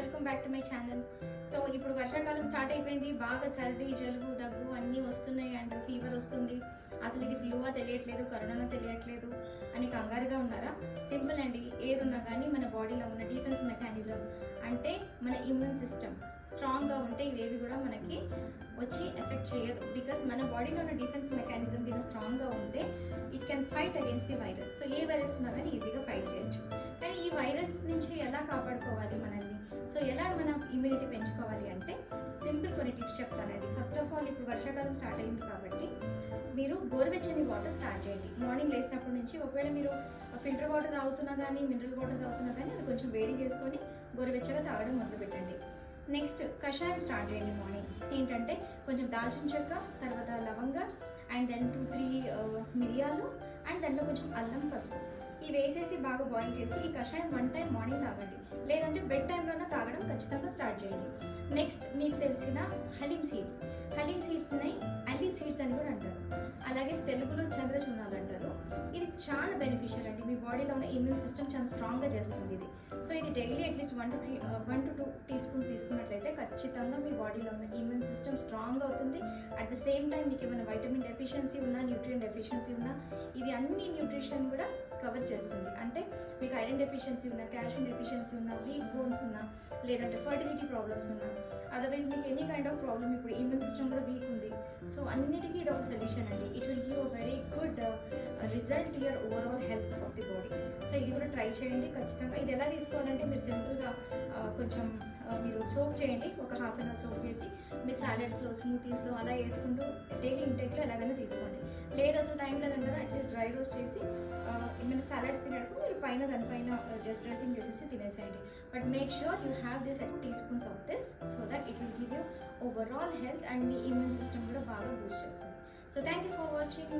Welcome back to my channel. So ఇప్పుడు వర్షాకాలం start అయిపోయింది. బాగా సర్ది, జలుబు, దగ్గు అన్నీ వస్తున్నాయి అండ్ ఫీవర్ వస్తుంది. అసలు ఇది ఫ్లూవా తెలియట్లేదు, కరోనా తెలియట్లేదు అని కంగారుగా ఉన్నారా? సింపుల్ అండి. ఏదున్నా కానీ మన బాడీలో ఉన్న డిఫెన్స్ మెకానిజం అంటే మన ఇమ్యూన్ సిస్టమ్ స్ట్రాంగ్గా ఉంటే ఇవేవి కూడా మనకి వచ్చి ఎఫెక్ట్ చేయదు. బికాస్ మన బాడీలో ఉన్న డిఫెన్స్ మెకానిజం కింద స్ట్రాంగ్గా ఉంటే it can fight against the virus. So A virus ఉన్నా కానీ ఈజీగా ఫైట్ చేయొచ్చు. కానీ ఈ వైరస్ నుంచి ఎలా కాపాడుకోవాలి మనల్ని, సో ఎలా మనం ఇమ్యూనిటీ పెంచుకోవాలి అంటే సింపుల్ కొన్ని టిప్స్ చెప్తానండి. ఫస్ట్ ఆఫ్ ఆల్ ఇప్పుడు వర్షాకాలం స్టార్ట్ అయింది కాబట్టి మీరు గోరువెచ్చని వాటర్ స్టార్ట్ చేయండి. మార్నింగ్ లేచినప్పటి నుంచి ఒకవేళ మీరు ఫిల్టర్ వాటర్ తాగుతున్నా కానీ మినరల్ వాటర్ తాగుతున్నా కానీ అది కొంచెం వేడి చేసుకొని గోరువెచ్చగా తాగడం మొదలుపెట్టండి. నెక్స్ట్ కషాయం స్టార్ట్ చేయండి. మార్నింగ్ ఏంటంటే కొంచెం దాల్చిన చెక్క, తర్వాత లవంగ అండ్ దెన్ 2-3 మిరియాలు అండ్ దాంట్లో కొంచెం అల్లం, పసుపు ఇవి వేసేసి బాగా బాయిల్ చేసి ఈ కషాయం 1 టైం మార్నింగ్ తాగండి. లేదంటే బెడ్ టైంలోనే తాగడం ఖచ్చితంగా స్టార్ట్ చేయండి. నెక్స్ట్ మీకు తెలిసిన హలీమ్ సీడ్స్ని అలీవ్ సీడ్స్ అని కూడా అంటారు, అలాగే తెలుగులో చంద్రచూర్ణాలు అంటారు. ఇది చాలా బెనిఫిషియల్ అండి. మీ బాడీలో ఉన్న ఇమ్యూన్ సిస్టమ్ చాలా స్ట్రాంగ్గా చేస్తుంది ఇది. సో ఇది daily at least 1 to 2 teaspoon తీసుకున్నట్లయితే ఖచ్చితంగా మీ బాడీలో ఉన్న ఇమ్యూన్ సిస్టమ్ స్ట్రాంగ్ అవుతుంది. అట్ ద సేమ్ టైం మీకు ఏమైనా వైటమిన్ డెఫిషియన్సీ ఉన్నా, న్యూట్రియం డెఫిషియన్సీ ఉన్నా, ఇది అన్ని న్యూట్రిషన్ కూడా కవర్ చేస్తుంది. అంటే మీకు ఐరన్ డెఫిషియన్సీ ఉన్నా, కాల్షియం డెఫిషియన్సీ ఉన్నా, వీక్ బోన్స్ ఉన్నా, లేదంటే ఫర్టిలిటీ ప్రాబ్లమ్స్ ఉన్నా, అదర్వైజ్ మీకు ఎనీ కైండ్ ఆఫ్ ప్రాబ్లమ్, ఇప్పుడు ఇమ్యూన్ సిస్టమ్ కూడా వీక్ ఉంది, సో అన్నిటికీ ఇది ఒక సొల్యూషన్ అండి. It will give a very good result to your overall health of the body. So ఇది కూడా ట్రై చేయండి ఖచ్చితంగా. ఇది ఎలా తీసుకోవాలంటే మీరు సింపుల్గా కొంచెం మీరు సోక్ చేయండి. ఒక హాఫ్ అన్ అవర్ సోక్ చేసి మీ సాలెడ్స్లో, స్మూతీస్లో అలా వేసుకుంటూ డైలీ ఇంటెక్లో ఎలాగైనా తీసుకోండి. లేదు అసలు టైం లేదంటారా అట్లీస్ట్ డ్రై రోస్ట్ చేసి ఏమైనా సాలెడ్స్ తినడానికి మీరు దానిపైన జస్ట్ డ్రెస్సింగ్ చేసేసి తినేసేయండి. But make sure you have this at teaspoons of this so that it will give you overall health and me immune system కూడా బాగా బూస్ట్ చేస్తుంది. So thank you for watching.